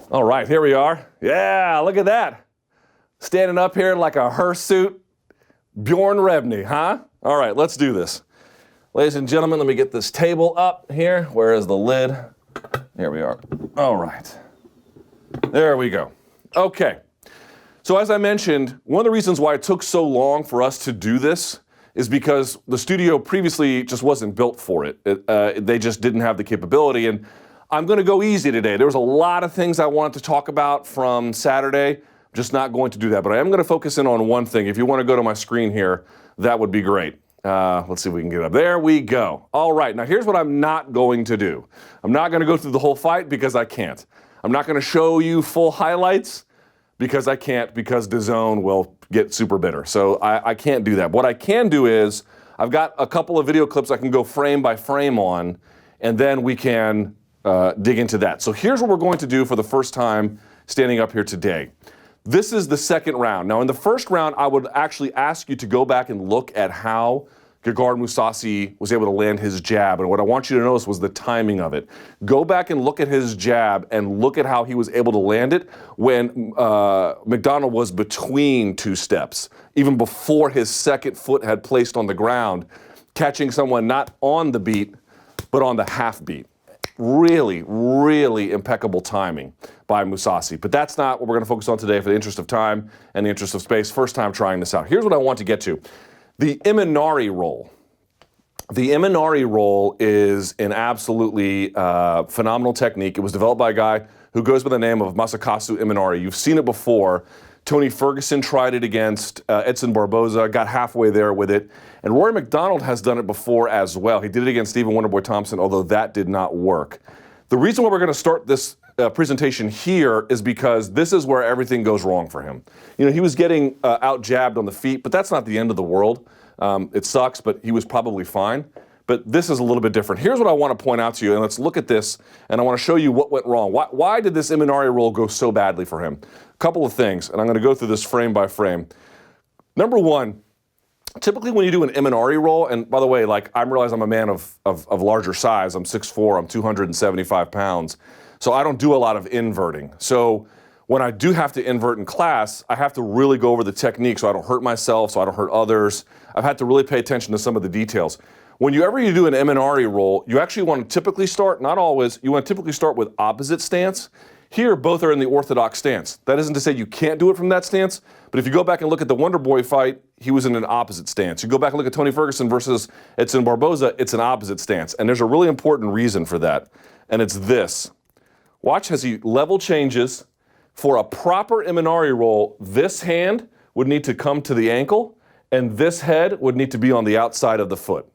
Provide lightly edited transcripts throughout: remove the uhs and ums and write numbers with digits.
All right, here we are. Yeah, look at that. Standing up here like a hirsute. Bjorn Rebney, huh? All right, let's do this. Ladies and gentlemen, let me get this table up here. Where is the lid? Here we are. All right. There we go. Okay. So as I mentioned, one of the reasons why it took so long for us to do this is because the studio previously just wasn't built for it. They just didn't have the capability. And I'm going to go easy today. There was a lot of things I wanted to talk about from Saturday. I'm just not going to do that. But I am going to focus in on one thing. If you want to go to my screen here, that would be great. Let's see if we can get up. There we go. All right. Now here's what I'm not going to do. I'm not going to go through the whole fight because I can't. I'm not going to show you full highlights because I can't, because DAZN will get super bitter. So I can't do that. What I can do is I've got a couple of video clips I can go frame by frame on, and then we can dig into that. So here's what we're going to do for the first time standing up here today. This is the second round. Now in the first round, I would actually ask you to go back and look at how Gegard Mousasi was able to land his jab. And what I want you to notice was the timing of it. Go back and look at his jab and look at how he was able to land it when MacDonald was between two steps, even before his second foot had placed on the ground, catching someone not on the beat, but on the half beat. Really, really impeccable timing by Mousasi. But that's not what we're going to focus on today for the interest of time and the interest of space. First time trying this out. Here's what I want to get to. The Imanari roll. The Imanari roll is an absolutely phenomenal technique. It was developed by a guy who goes by the name of Masakazu Imanari. You've seen it before. Tony Ferguson tried it against Edson Barboza, got halfway there with it. And Rory MacDonald has done it before as well. He did it against Stephen Wonderboy Thompson, although that did not work. The reason why we're going to start this presentation here is because this is where everything goes wrong for him. You know, he was getting out-jabbed on the feet, but that's not the end of the world. It sucks, but he was probably fine. But this is a little bit different. Here's what I want to point out to you, and let's look at this, and I want to show you what went wrong. Why did this Imanari roll go so badly for him? A couple of things, and I'm going to go through this frame by frame. Number one, typically when you do an Imanari roll, and by the way, like I realize I'm a man of larger size. I'm 6'4", I'm 275 pounds. So I don't do a lot of inverting. So when I do have to invert in class, I have to really go over the technique so I don't hurt myself, so I don't hurt others. I've had to really pay attention to some of the details. Whenever you do an Imanari roll, you actually want to typically start, not always, you want to typically start with opposite stance. Here, both are in the orthodox stance. That isn't to say you can't do it from that stance, but if you go back and look at the Wonderboy fight, he was in an opposite stance. You go back and look at Tony Ferguson versus Edson Barboza, it's an opposite stance. And there's a really important reason for that, and it's this. Watch as he level changes. For a proper Imanari roll, this hand would need to come to the ankle, and this head would need to be on the outside of the foot.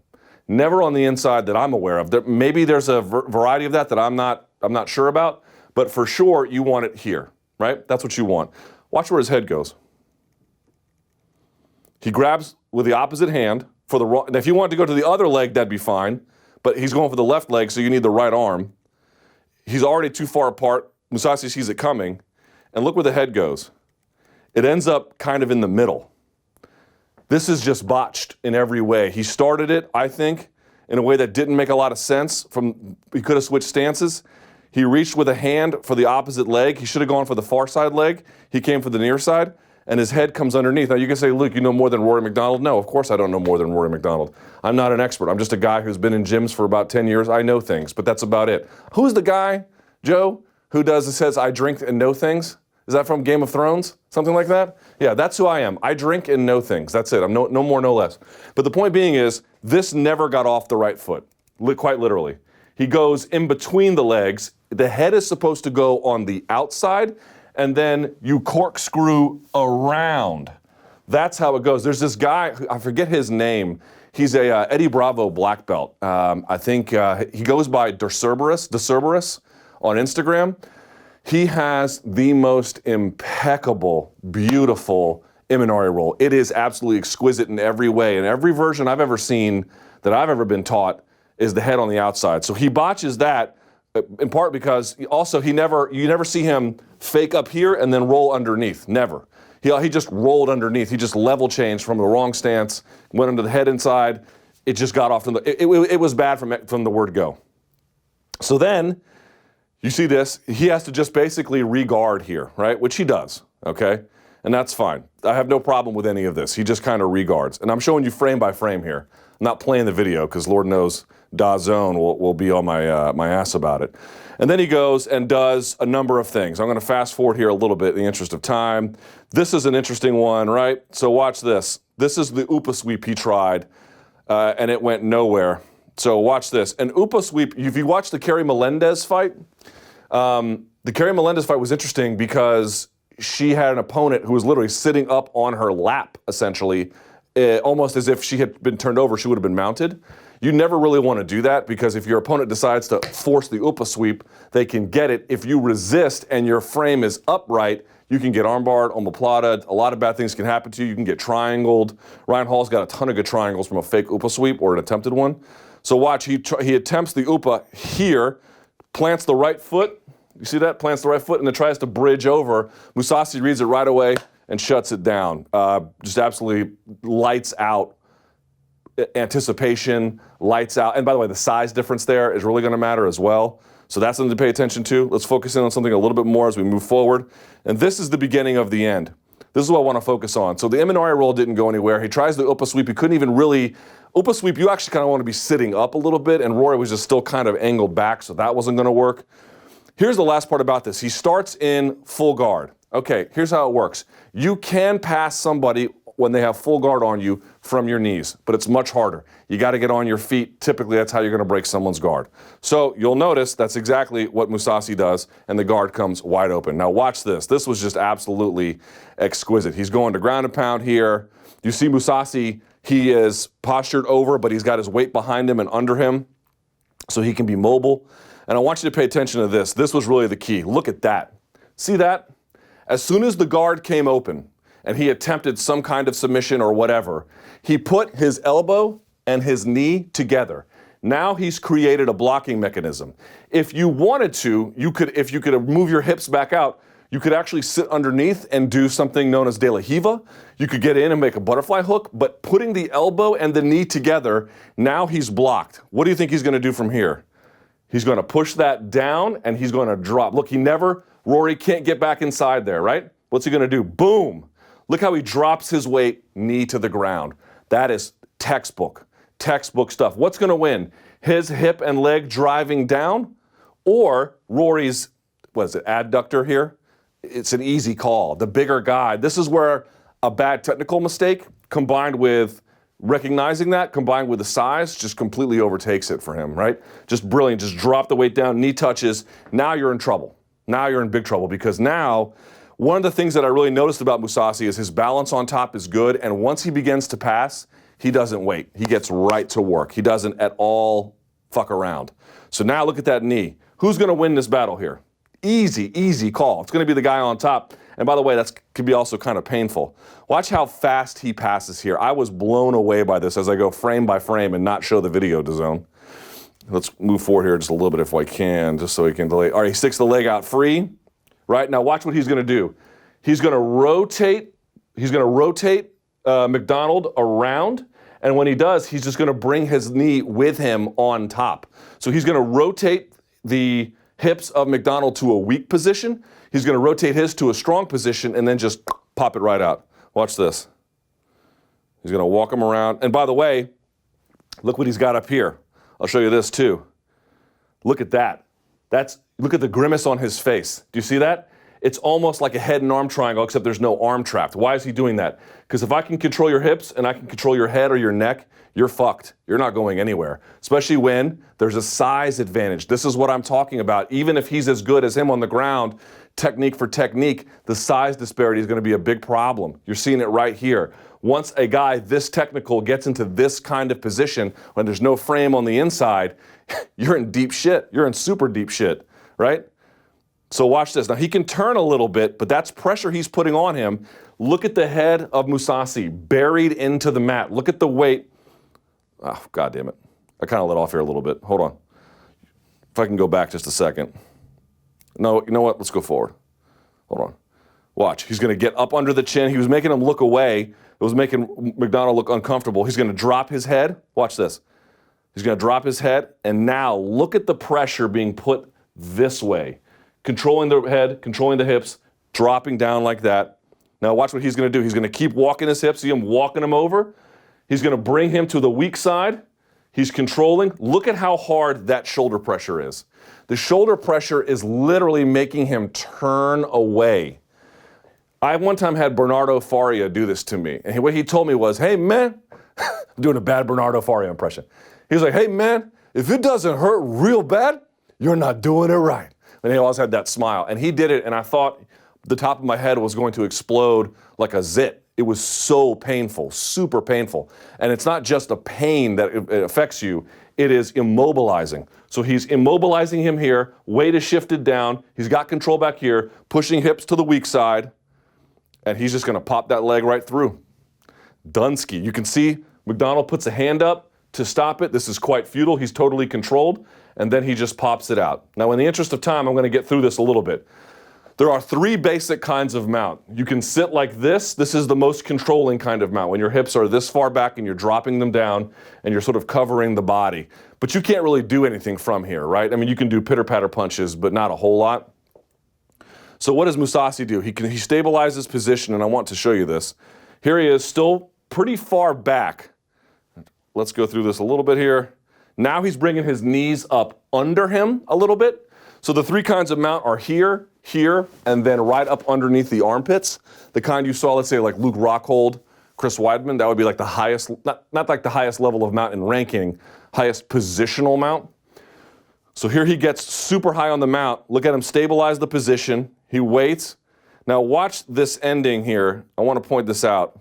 Never on the inside that I'm aware of. Maybe there's a variety of that I'm not sure about, but for sure you want it here, right? That's what you want. Watch where his head goes. He grabs with the opposite hand for the wrong. If you want to go to the other leg, that'd be fine, but he's going for the left leg, so you need the right arm. He's already too far apart. Mousasi sees it coming, and look where the head goes. It ends up kind of in the middle. This is just botched in every way. He started it, I think, in a way that didn't make a lot of sense. He could have switched stances. He reached with a hand for the opposite leg. He should have gone for the far side leg. He came for the near side, and his head comes underneath. Now you can say, Luke, you know more than Rory MacDonald. No, of course I don't know more than Rory MacDonald. I'm not an expert. I'm just a guy who's been in gyms for about 10 years. I know things, but that's about it. Who's the guy, Joe, who says I drink and know things? Is that from Game of Thrones? Something like that? Yeah, that's who I am. I drink and know things. That's it. I'm no more, no less. But the point being is, this never got off the right foot, quite literally. He goes in between the legs. The head is supposed to go on the outside, and then you corkscrew around. That's how it goes. There's this guy, I forget his name. He's a Eddie Bravo black belt. I think he goes by Dercerberus on Instagram. He has the most impeccable, beautiful Imanari roll. It is absolutely exquisite in every way. And every version I've ever seen that I've ever been taught is the head on the outside. So he botches that in part because also you never see him fake up here and then roll underneath. Never. He just rolled underneath. He just level changed from the wrong stance, went under the head inside. It just got off. It was bad from the word go. So then, you see this, he has to just basically re-guard here, right? Which he does, okay? And that's fine. I have no problem with any of this. He just kind of re-guards. And I'm showing you frame by frame here. I'm not playing the video because Lord knows DAZN will be on my ass about it. And then he goes and does a number of things. I'm going to fast forward here a little bit in the interest of time. This is an interesting one, right? So watch this. This is the Upa sweep he tried, and it went nowhere. So watch this. An Upa sweep, if you watch the Kerry Melendez fight, the Kerry Melendez fight was interesting because she had an opponent who was literally sitting up on her lap, essentially, almost as if she had been turned over, she would have been mounted. You never really want to do that because if your opponent decides to force the Upa sweep, they can get it. If you resist and your frame is upright, you can get armbarred, omoplata. A lot of bad things can happen to you. You can get triangled. Ryan Hall's got a ton of good triangles from a fake Upa sweep or an attempted one. So watch, he attempts the Upa here, plants the right foot. You see that? Plants the right foot and then tries to bridge over. Mousasi reads it right away and shuts it down. Just absolutely lights out anticipation, lights out. And by the way, the size difference there is really going to matter as well. So that's something to pay attention to. Let's focus in on something a little bit more as we move forward. And this is the beginning of the end. This is what I want to focus on. So the Imanari roll didn't go anywhere. He tries the Upa sweep. He couldn't even really... Upa sweep, you actually kind of want to be sitting up a little bit, and Rory was just still kind of angled back, so that wasn't going to work. Here's the last part about this. He starts in full guard. Okay, here's how it works. You can pass somebody when they have full guard on you from your knees, but it's much harder. You got to get on your feet. Typically, that's how you're going to break someone's guard. So you'll notice that's exactly what Mousasi does, and the guard comes wide open. Now watch this. This was just absolutely exquisite. He's going to ground and pound here. You see Mousasi, he is postured over, but he's got his weight behind him and under him, so he can be mobile. And I want you to pay attention to this. This was really the key. Look at that. See that? As soon as the guard came open and he attempted some kind of submission or whatever, he put his elbow and his knee together. Now he's created a blocking mechanism. If you wanted to, if you could move your hips back out, you could actually sit underneath and do something known as de la Hiva. You could get in and make a butterfly hook, but putting the elbow and the knee together, now he's blocked. What do you think he's going to do from here? He's going to push that down and he's going to drop. Look, Rory can't get back inside there, right? What's he going to do? Boom. Look how he drops his weight, knee to the ground. That is textbook stuff. What's going to win? His hip and leg driving down or Rory's, adductor here? It's an easy call. The bigger guy. This is where a bad technical mistake combined with recognizing that, combined with the size, just completely overtakes it for him, right? Just brilliant. Just drop the weight down, knee touches. Now you're in trouble. Now you're in big trouble because now one of the things that I really noticed about Mousasi is his balance on top is good, and once he begins to pass, he doesn't wait. He gets right to work. He doesn't at all fuck around. So now look at that knee. Who's going to win this battle here? Easy call. It's going to be the guy on top. And by the way, that could be also kind of painful. Watch how fast he passes here. I was blown away by this as I go frame by frame and not show the video to zone. Let's move forward here just a little bit if I can, just so he can delay. All right, he sticks the leg out free. Right, now watch what he's going to do. He's going to rotate MacDonald around. And when he does, he's just going to bring his knee with him on top. So he's going to rotate the hips of MacDonald to a weak position. He's going to rotate his to a strong position and then just pop it right out. Watch this. He's going to walk him around. And by the way, look what he's got up here. I'll show you this too. Look at that. Look at the grimace on his face. Do you see that? It's almost like a head and arm triangle, except there's no arm trapped. Why is he doing that? Because if I can control your hips and I can control your head or your neck, you're fucked. You're not going anywhere, especially when there's a size advantage. This is what I'm talking about. Even if he's as good as him on the ground, technique for technique, the size disparity is going to be a big problem. You're seeing it right here. Once a guy this technical gets into this kind of position, when there's no frame on the inside, you're in deep shit. You're in super deep shit, right? So watch this. Now he can turn a little bit, but that's pressure he's putting on him. Look at the head of Mousasi buried into the mat. Look at the weight. Oh, God damn it. I kind of let off here a little bit. Hold on. If I can go back just a second. No, you know what? Let's go forward. Hold on. Watch. He's going to get up under the chin. He was making him look away. It was making MacDonald look uncomfortable. He's going to drop his head. Watch this. He's going to drop his head, and now look at the pressure being put this way. Controlling the head, controlling the hips, dropping down like that. Now watch what he's going to do. He's going to keep walking his hips. See him walking him over? He's going to bring him to the weak side. He's controlling. Look at how hard that shoulder pressure is. The shoulder pressure is literally making him turn away. I one time had Bernardo Faria do this to me. And what he told me was, hey, man, I'm doing a bad Bernardo Faria impression. He was like, hey, man, if it doesn't hurt real bad, you're not doing it right. And he always had that smile. And he did it, and I thought the top of my head was going to explode like a zit. It was so painful, super painful. And it's not just a pain that it affects you, it is immobilizing. So he's immobilizing him here, weight is shifted down, he's got control back here, pushing hips to the weak side, and he's just gonna pop that leg right through. Dunsky. You can see MacDonald puts a hand up to stop it. This is quite futile. He's totally controlled, and then he just pops it out. Now, in the interest of time, I'm going to get through this a little bit. There are 3 basic kinds of mount. You can sit like this. This is the most controlling kind of mount, when your hips are this far back and you're dropping them down and you're sort of covering the body. But you can't really do anything from here, right? I mean, you can do pitter-patter punches, but not a whole lot. So what does Mousasi do? He stabilizes position, and I want to show you this. Here he is, still pretty far back. Let's go through this a little bit here. Now he's bringing his knees up under him a little bit. So the 3 kinds of mount are here, here, and then right up underneath the armpits. The kind you saw, let's say, like Luke Rockhold, Chris Weidman, that would be like the highest, not like the highest level of mount in ranking, highest positional mount. So here he gets super high on the mount. Look at him stabilize the position. He waits. Now watch this ending here. I want to point this out.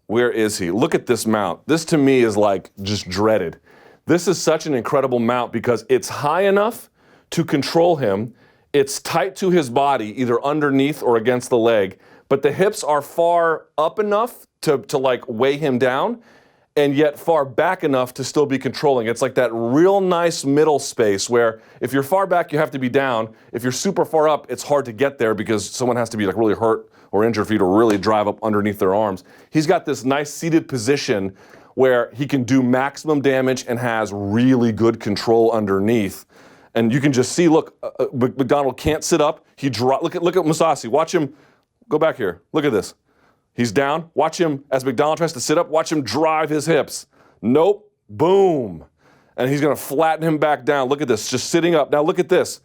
Where is he? Look at this mount. This to me is like just dreaded. This is such an incredible mount because it's high enough to control him. It's tight to his body, either underneath or against the leg, but the hips are far up enough to like weigh him down, and yet far back enough to still be controlling. It's like that real nice middle space where if you're far back, you have to be down. If you're super far up, it's hard to get there because someone has to be like really hurt or injured for you to really drive up underneath their arms. He's got this nice seated position where he can do maximum damage and has really good control underneath. And you can just see, look, MacDonald can't sit up. Look at Mousasi. Watch him. Go back here. Look at this. He's down. Watch him, as MacDonald tries to sit up, watch him drive his hips. Nope. Boom. And he's going to flatten him back down. Look at this, just sitting up. Now look at this.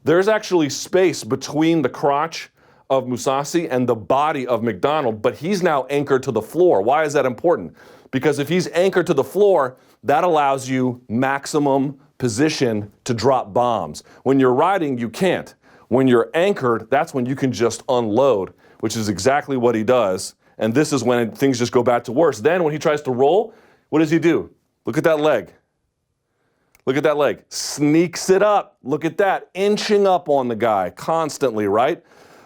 There's actually space between the crotch of Mousasi and the body of MacDonald, but he's now anchored to the floor. Why is that important? Because if he's anchored to the floor, that allows you maximum position to drop bombs. When you're riding, you can't. When you're anchored, that's when you can just unload, which is exactly what he does. And this is when things just go back to worse. Then when he tries to roll, what does he do? Look at that leg. Look at that leg. Sneaks it up. Look at that. Inching up on the guy constantly, right?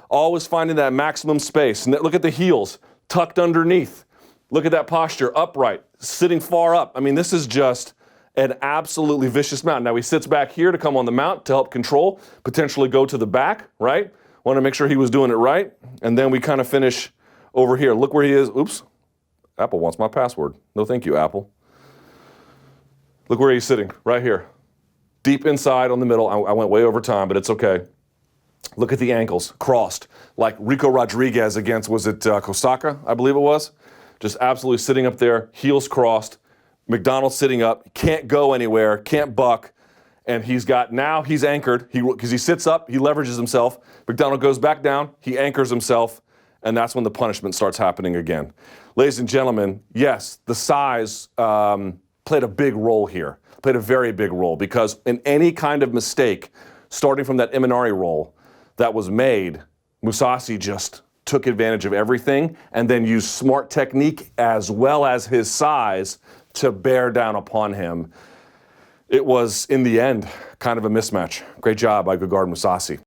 Always finding that maximum space. And look at the heels tucked underneath. Look at that posture, upright, sitting far up. I mean, this is just an absolutely vicious mount. Now he sits back here to come on the mount to help control, potentially go to the back, right? Want to make sure he was doing it right. And then we kind of finish over here. Look where he is. Oops. Apple wants my password. No, thank you, Apple. Look where he's sitting, right here. Deep inside on the middle. I went way over time, but it's okay. Look at the ankles, crossed, like Rico Rodriguez against, was it Kosaka, I believe it was? Just absolutely sitting up there, heels crossed. MacDonald sitting up, can't go anywhere, can't buck. And he's anchored. Because he sits up, he leverages himself. MacDonald goes back down, he anchors himself, and that's when the punishment starts happening again. Ladies and gentlemen, yes, the size played a big role here, played a very big role, because in any kind of mistake, starting from that Imanari roll that was made, Mousasi just took advantage of everything and then used smart technique as well as his size to bear down upon him. It was, in the end, kind of a mismatch. Great job by Gegard Mousasi.